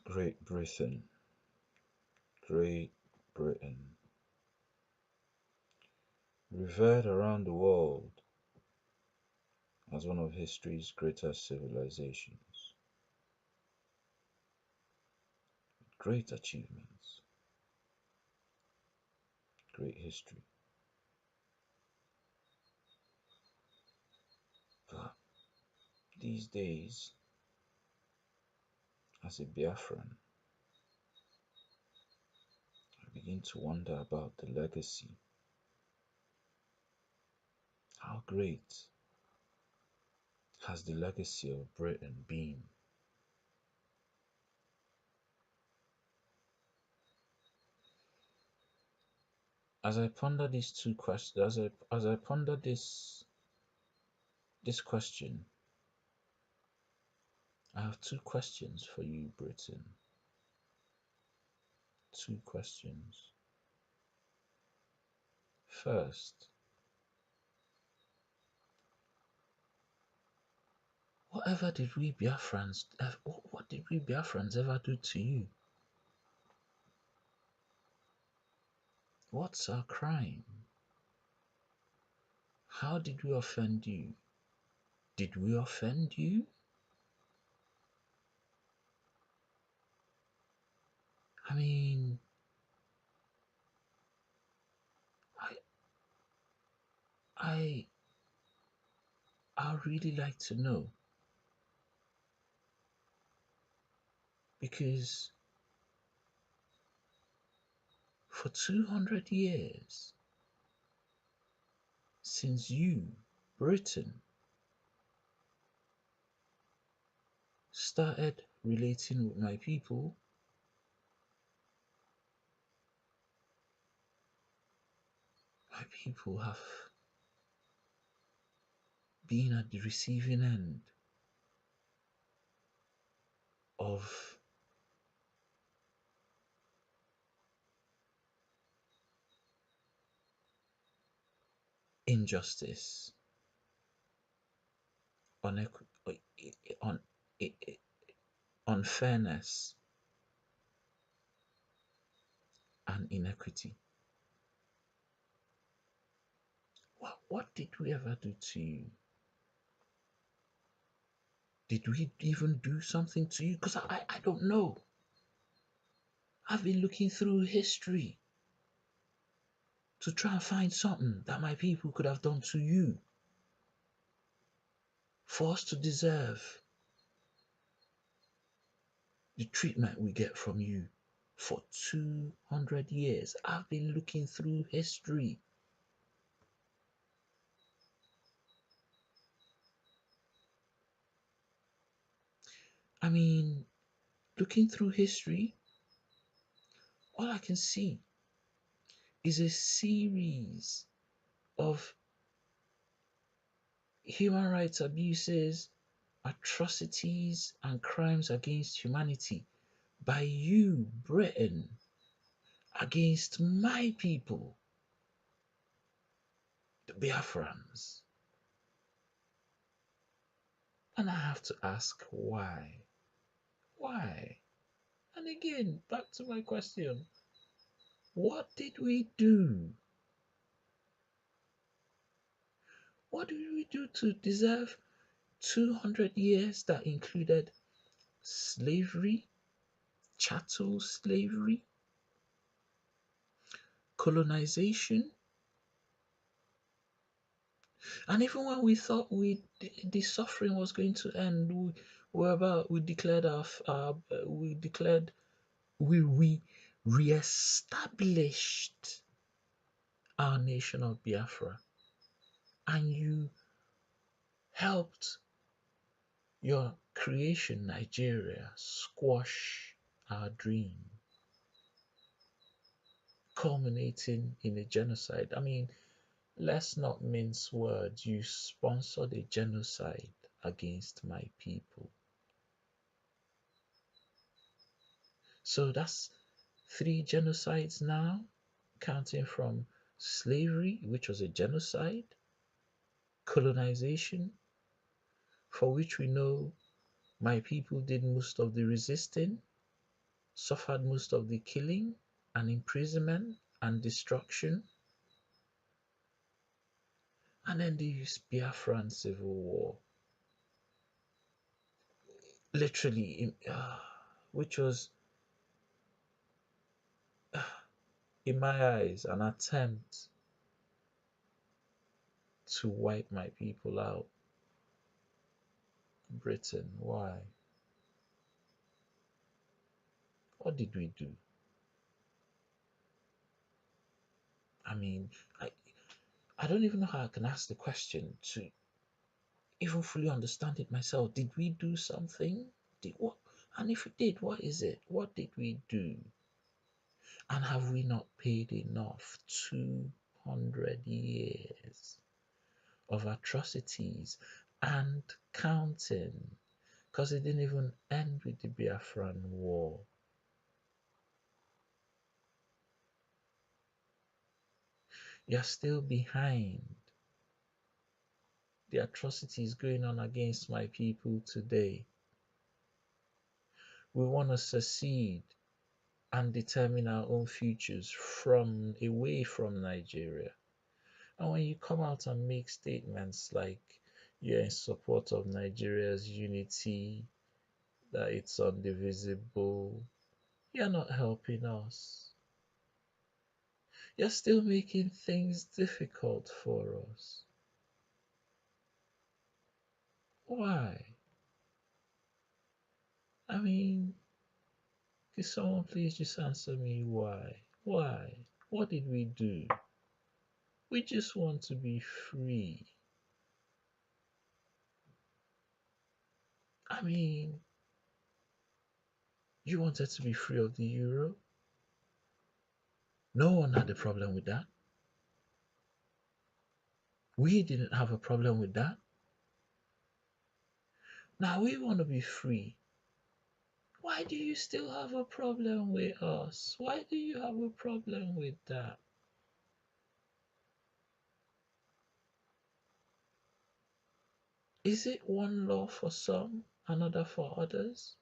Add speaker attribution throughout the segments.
Speaker 1: Great Britain, Great Britain, revered around the world as one of history's greatest civilizations, great achievements, great history. But these days, as a Biafran, I begin to wonder about the legacy. How great has the legacy of Britain been? As I ponder these two questions, as I ponder this question, I have two questions for you, Britain. Two questions. First, whatever did we Biafrans, what did we Biafrans ever do to you? What's our crime? How did we offend you? Did we offend you? I mean, I, I, I really like to know because for 200 years, since you, Britain, started relating with my people have been at the receiving end of injustice, un- unfairness, and inequity. What did we ever do to you? Did we even do something to you? Because I don't know. I've been looking through history to try and find something that my people could have done to you for us to deserve the treatment we get from you. For 200 years, I've been looking through history. I mean, looking through history, all I can see is a series of human rights abuses, atrocities, and crimes against humanity by you, Britain, against my people, the Biafrans. And I have to ask why? Why? And again, back to my question, what did we do? What did we do to deserve 200 years that included slavery, chattel slavery, colonization? And even when we thought the suffering was going to end, we declared we declared we re-established our nation of Biafra, and you helped your creation, Nigeria, squash our dream, culminating in a genocide. I mean, let's not mince words. You sponsored a genocide against my people. So that's three genocides now, counting from slavery, which was a genocide, colonization, for which we know my people did most of the resisting, suffered most of the killing and imprisonment and destruction. And then the Biafran civil war, literally, which was, in my eyes, an attempt to wipe my people out. Britain, why? What did we do? I mean, I don't even know how I can ask the question to even fully understand it myself. Did we do something? Did what? And if we did, what is it? What did we do? And have we not paid enough? 200 years of atrocities and counting, because it didn't even end with the Biafran War. You're still behind the atrocities going on against my people today. We want to secede and determine our own futures from away from Nigeria. And when you come out and make statements like you're in support of Nigeria's unity, that it's indivisible, you're not helping us. You're still making things difficult for us. Why? I mean, could someone please just answer me why? Why? What did we do? We just want to be free. I mean, you wanted to be free of the euro? No one had a problem with that. We didn't have a problem with that. Now we want to be free. Why do you still have a problem with us? Why do you have a problem with that? Is it one law for some, another for others?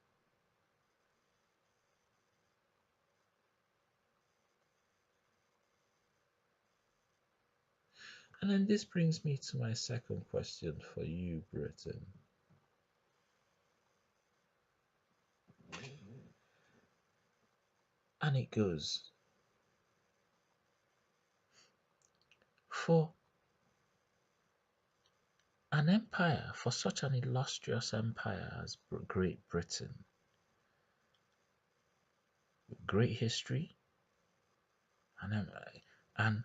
Speaker 1: And then this brings me to my second question for you, Britain. And it goes, for an empire, for such an illustrious empire as Great Britain, with great history and and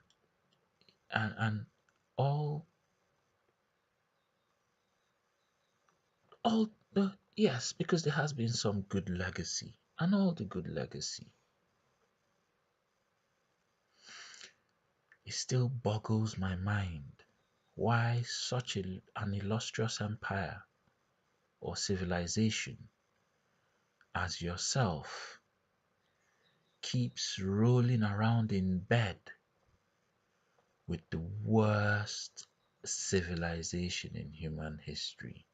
Speaker 1: and all the, yes, because there has been some good legacy, and all the good legacy, it still boggles my mind why such an illustrious empire or civilization as yourself keeps rolling around in bed with the worst civilization in human history,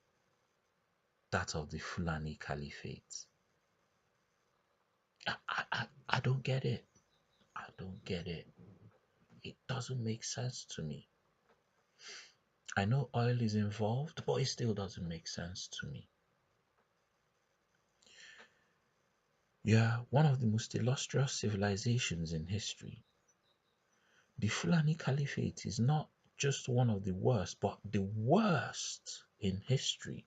Speaker 1: that of the Fulani caliphate. I don't get it. I don't get it. It doesn't make sense to me. I know oil is involved, but it still doesn't make sense to me. Yeah, one of the most illustrious civilizations in history. The Fulani Caliphate is not just one of the worst, but the worst in history.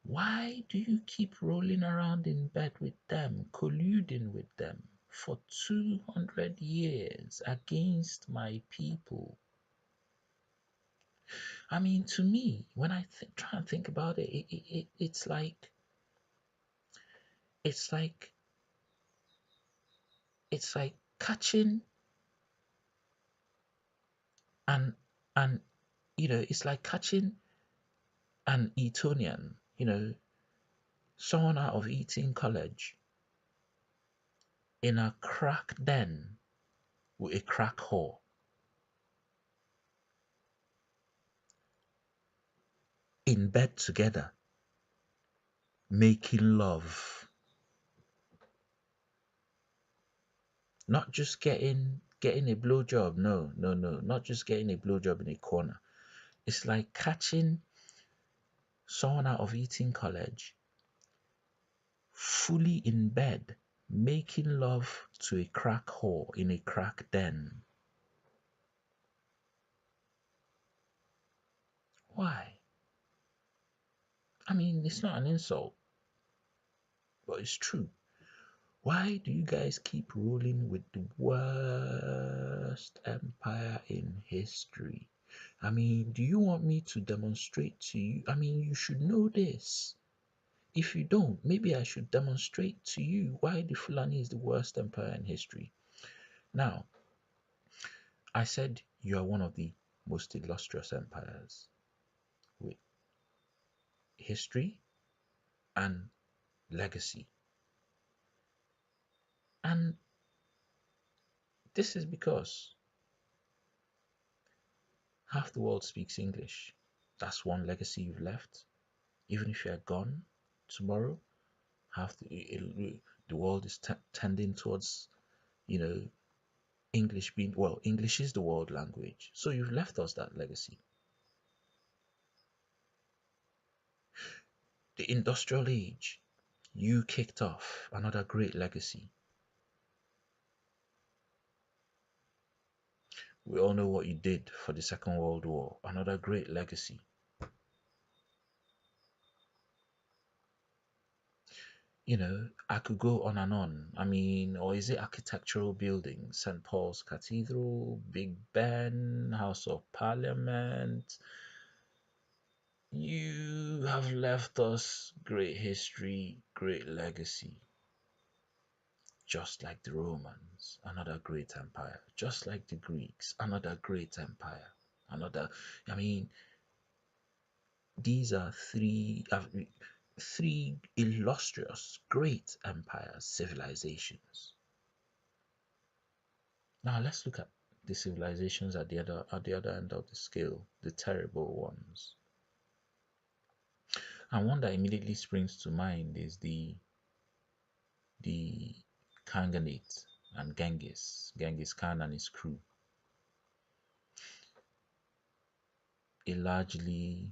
Speaker 1: Why do you keep rolling around in bed with them, colluding with them for 200 years against my people? I mean, to me, when I try and think about it, it's like it's like it's like catching and and it's like catching an Etonian, someone out of Eton College in a crack den with a crack whore, in bed together, making love. Not just getting a blowjob. No, no, no. Not just getting a blowjob in a corner. It's like catching someone out of Eton College fully in bed, making love to a crack whore in a crack den. Why? I mean, it's not an insult, but it's true. Why do you guys keep rolling with the worst empire in history? I mean, do you want me to demonstrate to you? I mean, you should know this. If you don't, maybe I should demonstrate to you why the Fulani is the worst empire in history. Now, I said you are one of the most illustrious empires with history and legacy. And this is because half the world speaks English. That's one legacy you've left. Even if you're gone tomorrow, half the world is tending towards, you know, English being, well, English is the world language. So you've left us that legacy. The industrial age, you kicked off another great legacy. We all know what you did for the Second World War, another great legacy. You know, I could go on and on. I mean, or is it architectural buildings? St. Paul's Cathedral, Big Ben, House of Parliament. You have left us great history, great legacy. Just like the Romans, another great empire. Just like the Greeks, another great empire. Another, I mean, these are three illustrious great empires, civilizations. Now let's look at the civilizations at the other end of the scale, the terrible ones. And one that immediately springs to mind is the Khanate and Genghis Khan and his crew. A largely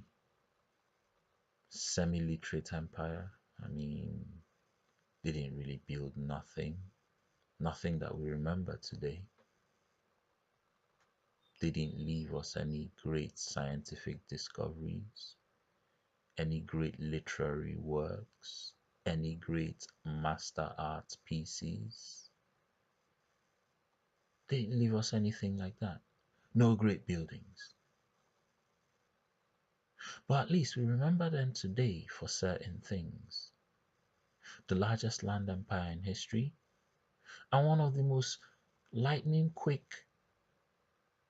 Speaker 1: semi-literate empire. I mean, they didn't really build nothing that we remember today. They didn't leave us any great scientific discoveries, any great literary works, any great master art pieces. They didn't leave us anything like that. No great buildings. But at least we remember them today for certain things. The largest land empire in history, and one of the most lightning quick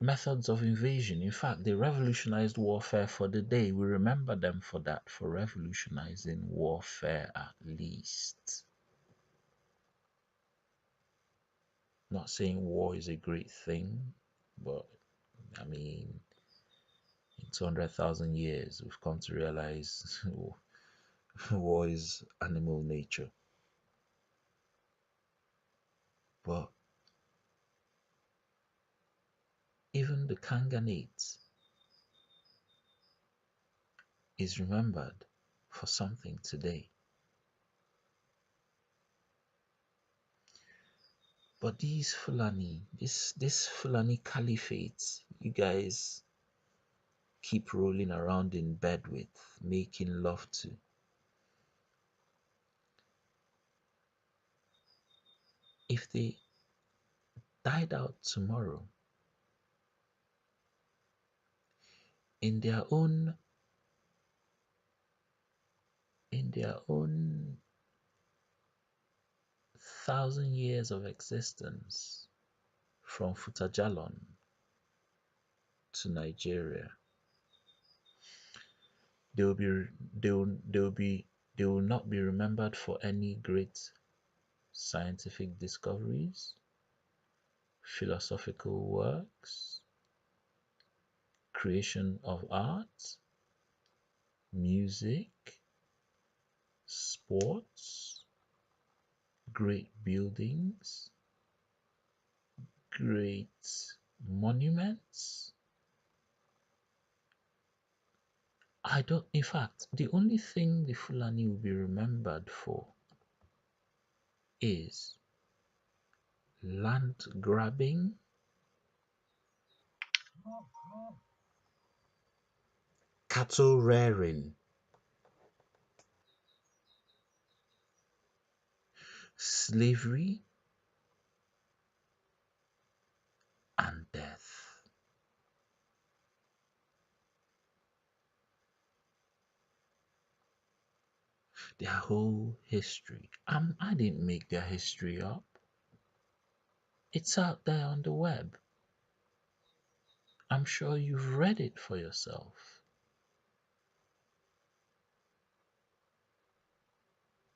Speaker 1: methods of invasion. In fact, they revolutionized warfare for the day. We remember them for that, for revolutionizing warfare at least. Not saying war is a great thing, but I mean, in 200,000 years, we've come to realize war is animal nature. But even the Khanate is remembered for something today. But these Fulani, this Fulani caliphate, you guys keep rolling around in bed with, making love to. If they died out tomorrow in their own 1,000 years of existence, from Futajalon to Nigeria, they will be they will not be remembered for any great scientific discoveries, philosophical works, creation of art, music, sports, great buildings. great monuments. I don't, in fact, the only thing the Fulani will be remembered for is land grabbing, cattle rearing, slavery, and death. Their whole history. I didn't make their history up. It's out there on the web. I'm sure you've read it for yourself.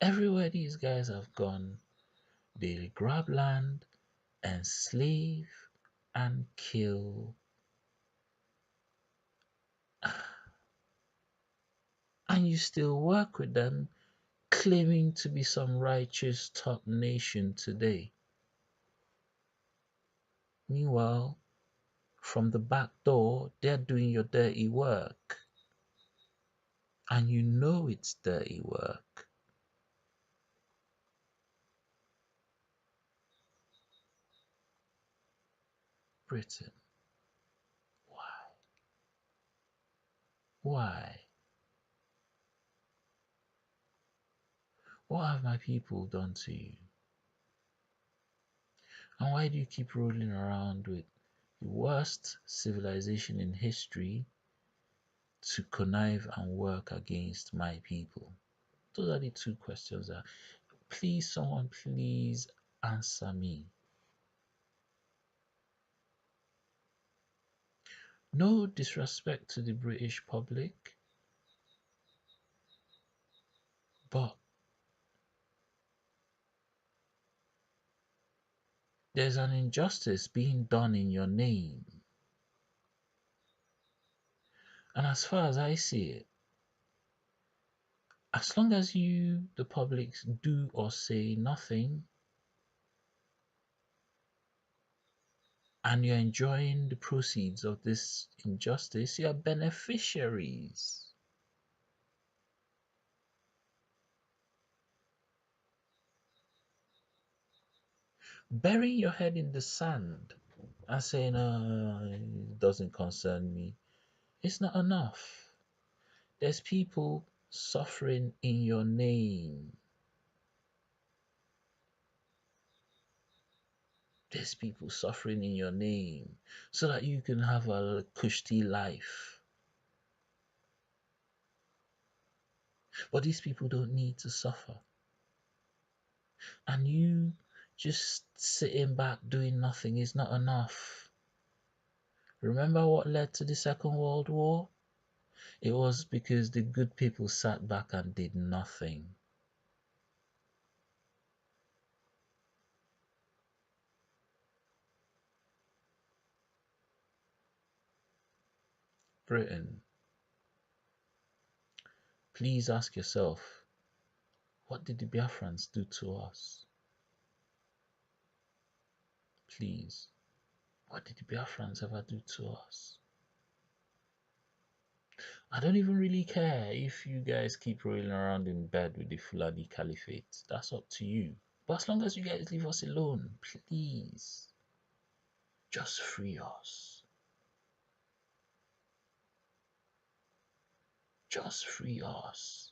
Speaker 1: Everywhere these guys have gone, they grab land, enslave, and kill. And you still work with them, claiming to be some righteous top nation today. Meanwhile, from the back door, they're doing your dirty work. And you know it's dirty work. Britain, why? Why? What have my people done to you? And why do you keep rolling around with the worst civilization in history to connive and work against my people? Those are the two questions that, please, someone, please answer me. No disrespect to the British public, but there's an injustice being done in your name. And as far as I see it, as long as you, the public, do or say nothing, and you're enjoying the proceeds of this injustice, you are beneficiaries. Burying your head in the sand and saying, it doesn't concern me, it's not enough. There's people suffering in your name. There's people suffering in your name so that you can have a cushy life. But these people don't need to suffer. And you just sitting back doing nothing is not enough. Remember what led to the Second World War? It was because the good people sat back and did nothing. Britain, please ask yourself, what did the Biafrans do to us? Please, what did the Biafrans ever do to us? I don't even really care if you guys keep rolling around in bed with the Fulani caliphate. That's up to you. But as long as you guys leave us alone, please, just free us. Just free us.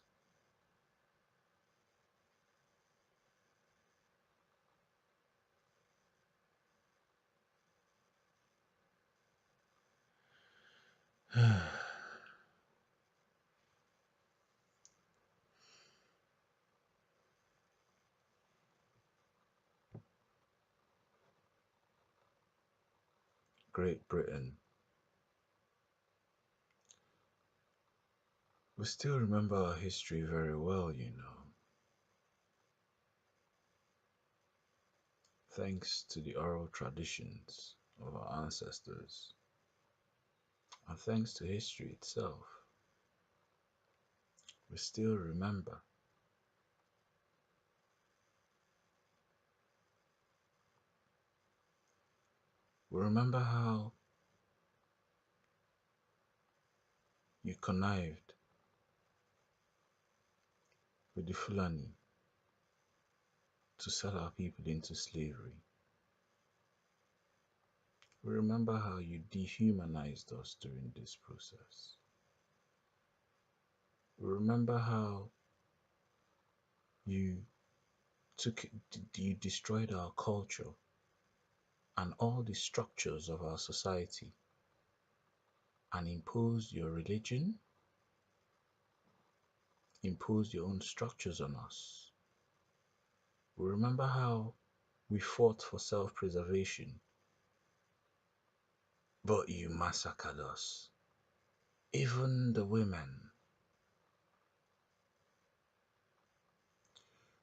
Speaker 1: Great Britain. We still remember our history very well, you know. Thanks to the oral traditions of our ancestors, and thanks to history itself, we still remember. We remember how you connived with the Fulani to sell our people into slavery. We remember how you dehumanized us during this process. We remember how you you destroyed our culture and all the structures of our society and imposed your religion, imposed your own structures on us. We remember how we fought for self-preservation, but you massacred us. Even the women.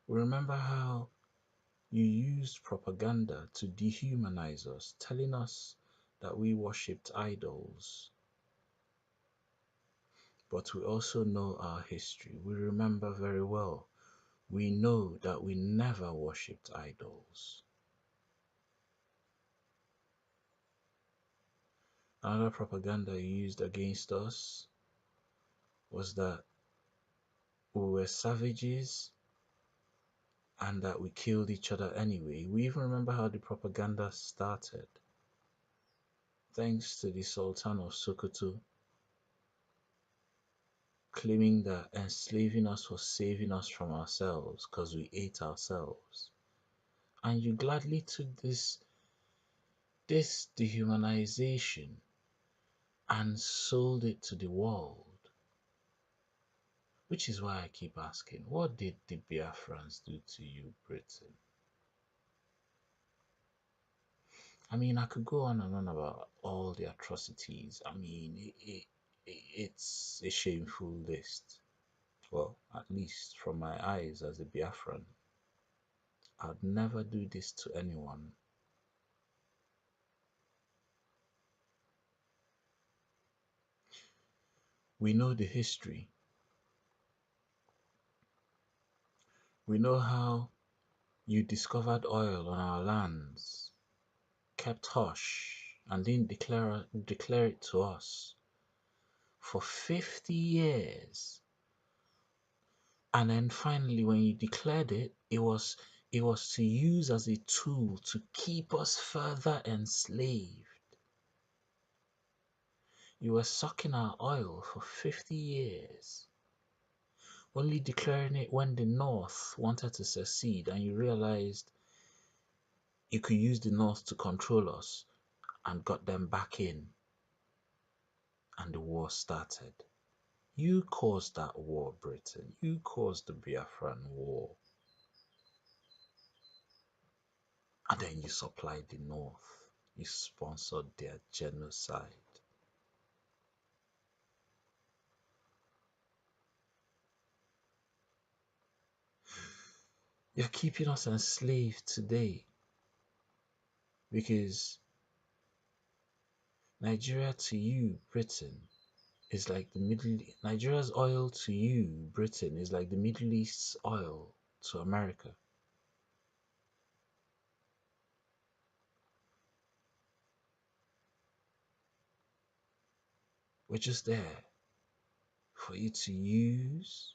Speaker 1: We remember how you used propaganda to dehumanize us, telling us that we worshipped idols. But we also know our history. We remember very well. We know that we never worshipped idols. Another propaganda used against us was that we were savages and that we killed each other anyway. We even remember how the propaganda started. Thanks to the Sultan of Sokoto claiming that enslaving us was saving us from ourselves because we ate ourselves. And you gladly took this dehumanization and sold it to the world. Which is why I keep asking, what did the Biafrans do to you, Britain? I mean, I could go on and on about all the atrocities. I mean, it's a shameful list. Well, at least from my eyes as a Biafran, I'd never do this to anyone. We know the history. We know how you discovered oil on our lands, kept hush, and didn't declare it to us for 50 years. And then finally, when you declared it, it was to use as a tool to keep us further enslaved. You were sucking our oil for 50 years, only declaring it when the North wanted to secede and you realized you could use the North to control us and got them back in, and the war started. You caused that war, Britain. You caused the Biafran war. And then you supplied the North. You sponsored their genocide. You're keeping us enslaved today because Nigeria to you, Britain, is like the Nigeria's oil to you, Britain, is like the Middle East's oil to America. We're just there for you to use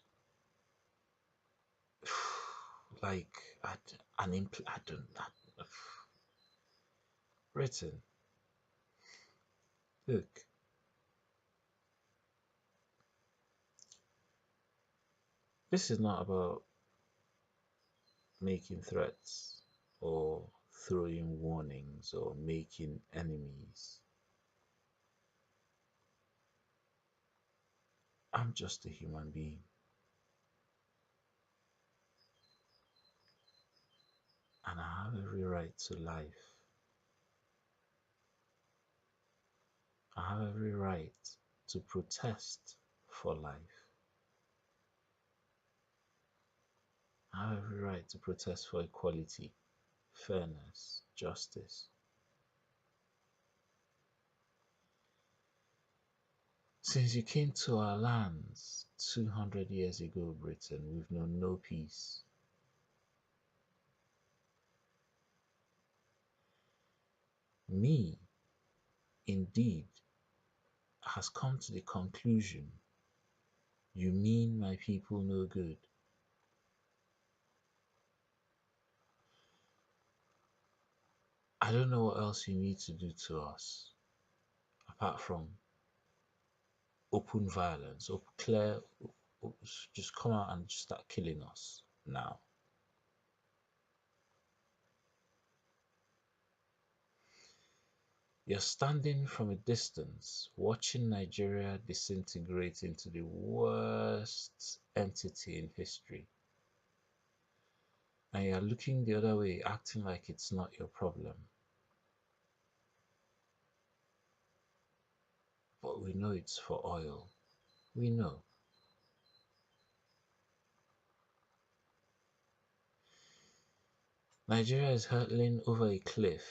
Speaker 1: like I don't Britain. Look, this is not about making threats or throwing warnings or making enemies. I'm just a human being. And I have every right to life. I have every right to protest for life. I have every right to protest for equality, fairness, justice. Since you came to our lands 200 years ago, Britain, we've known no peace. Me, indeed has come to the conclusion you mean my people no good, I don't know what else you need to do to us apart from open violence, or clear, just come out and just start killing us now. You're standing from a distance, watching Nigeria disintegrate into the worst entity in history. And you're looking the other way, acting like it's not your problem. But we know it's for oil. We know. Nigeria is hurtling over a cliff,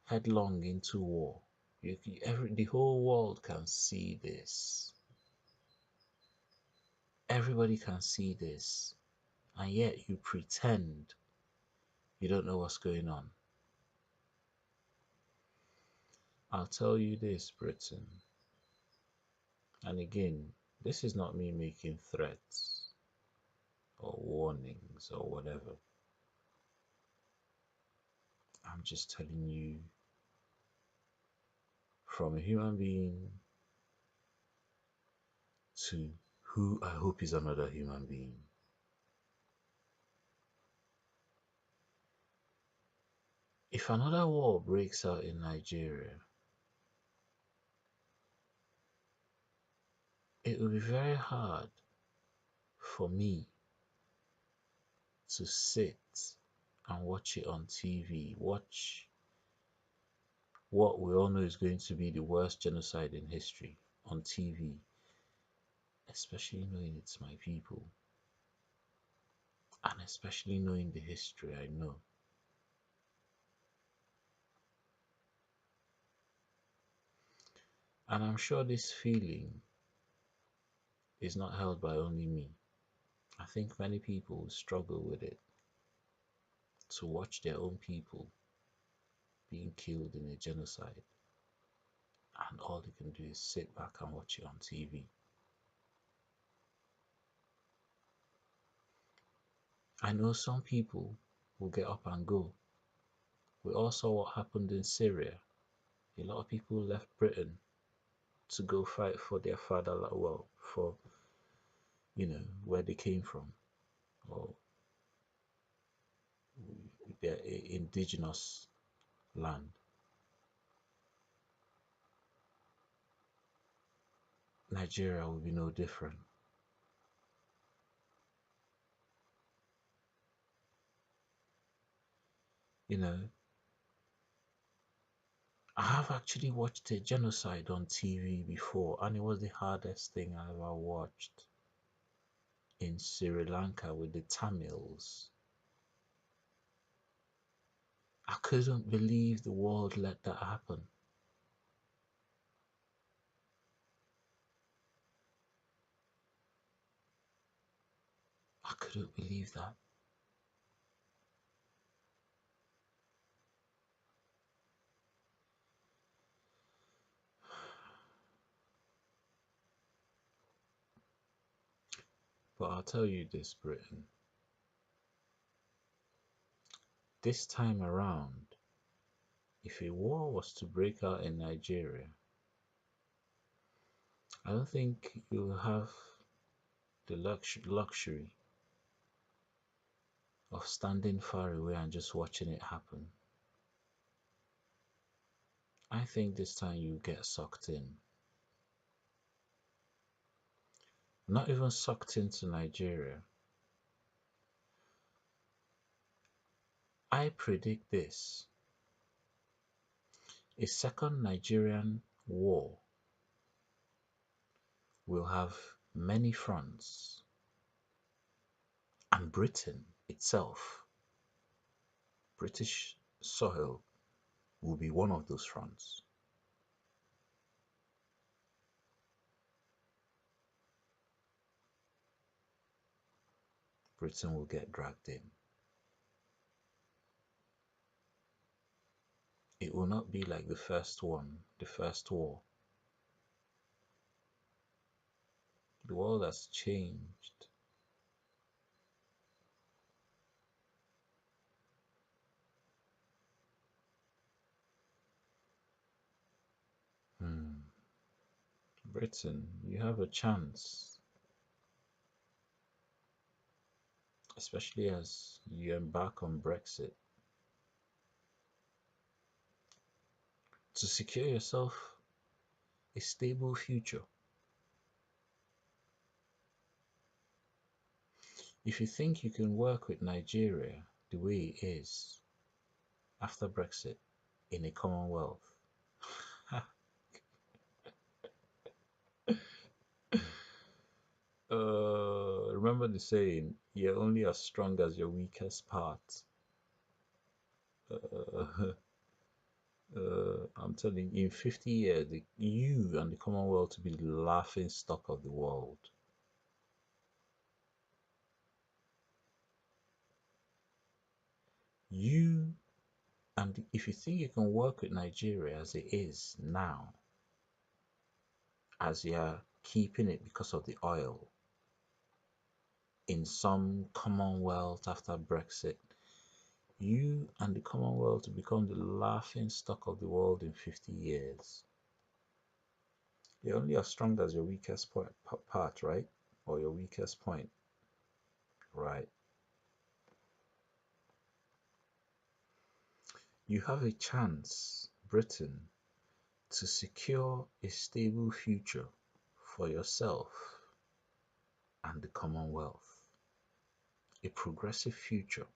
Speaker 1: headlong into war. The whole world can see this. Everybody can see this. And yet you pretend you don't know what's going on. I'll tell you this, Britain. And again, this is not me making threats or warnings or whatever. I'm just telling you from a human being to who I hope is another human being. If another war breaks out in Nigeria, it will be very hard for me to sit and watch it on TV, watch what we all know is going to be the worst genocide in history on TV, especially knowing it's my people, and especially knowing the history I know. And I'm sure this feeling is not held by only me. I think many people struggle with it, to watch their own people being killed in a genocide, and all they can do is sit back and watch it on TV. I know some people will get up and go. We all saw what happened in Syria. A lot of people left Britain to go fight for their fatherland, well, for, where they came from, or their indigenous land. Nigeria will be no different. You know, I have actually watched a genocide on TV before, and it was the hardest thing I ever watched, in Sri Lanka with the Tamils. I couldn't believe the world let that happen. I couldn't believe that. But I'll tell you this, Britain. This time around, if a war was to break out in Nigeria, I don't think you'll have the luxury of standing far away and just watching it happen. I think this time you get sucked in. Not even sucked into Nigeria. I predict this. A second Nigerian war will have many fronts, and Britain itself, British soil, will be one of those fronts. Britain will get dragged in. It It will not be like the first one, the first war. The world has changed. Hmm. Britain, you have a chance, especially as you embark on Brexit, to secure yourself a stable future. If you think you can work with Nigeria the way it is after Brexit in a Commonwealth, remember the saying, you're only as strong as your weakest part. Uh, I'm telling you, in 50 years, you and the Commonwealth will be the laughing stock of the world. You and if you think you can work with Nigeria as it is now, as you're keeping it because of the oil in some Commonwealth after Brexit, you and the Commonwealth will become the laughing stock of the world in 50 years. You're only as strong as your weakest part, right? Or your weakest point, right? You have a chance, Britain, to secure a stable future for yourself and the Commonwealth, a progressive future.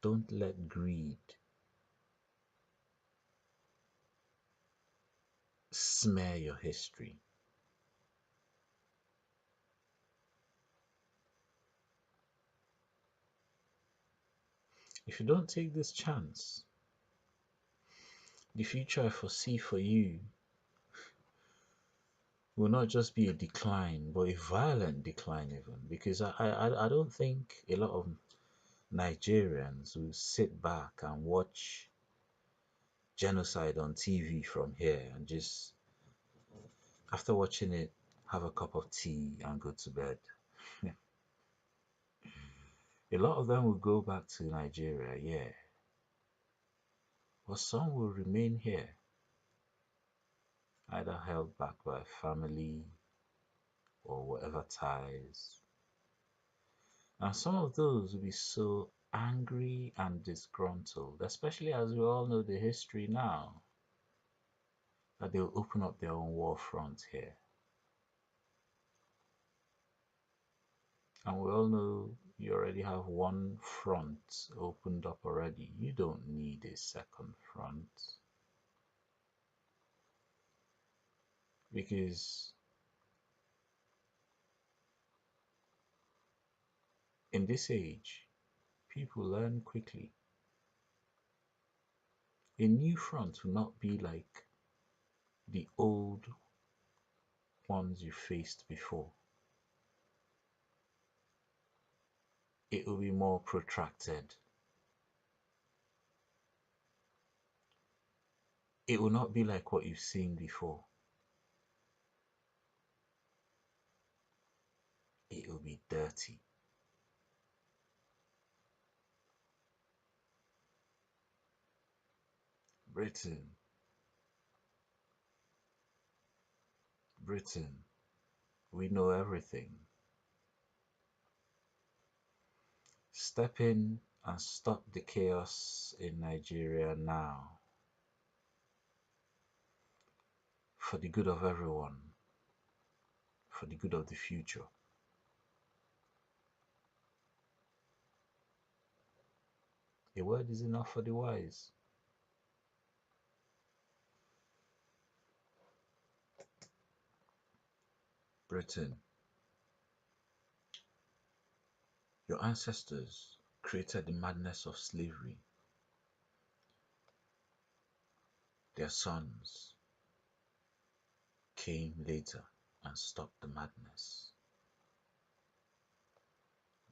Speaker 1: Don't let greed smear your history. If you don't take this chance, the future I foresee for you will not just be a decline, but a violent decline even. Because I don't think a lot of Nigerians will sit back and watch genocide on TV from here and just, after watching it, have a cup of tea and go to bed. A lot of them will go back to Nigeria, yeah, but some will remain here, either held back by family or whatever ties. And some of those will be so angry and disgruntled, especially as we all know the history now, that they'll open up their own war front here. And we all know you already have one front opened up already. You don't need a second front. Because in this age, people learn quickly. A new front will not be like the old ones you faced before. It will be more protracted. It will not be like what you've seen before. It will be dirty. Britain, Britain, we know everything. Step in and stop the chaos in Nigeria now, for the good of everyone, for the good of the future. A word is enough for the wise. Britain, your ancestors created the madness of slavery. Their sons came later and stopped the madness.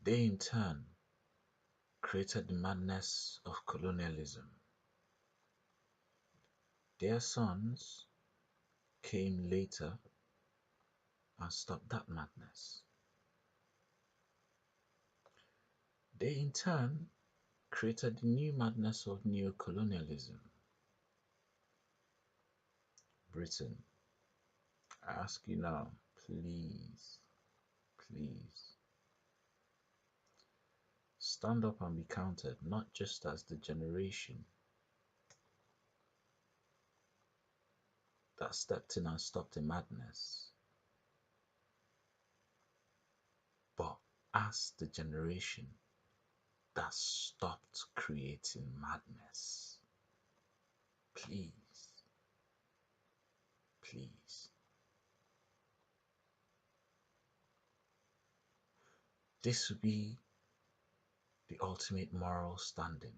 Speaker 1: They in turn created the madness of colonialism. Their sons came later and stopped that madness. They in turn created the new madness of neo-colonialism. Britain, I ask you now, please, please, stand up and be counted, not just as the generation that stepped in and stopped the madness, but as the generation that stopped creating madness. Please, please. This would be the ultimate moral standing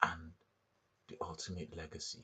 Speaker 1: and the ultimate legacy.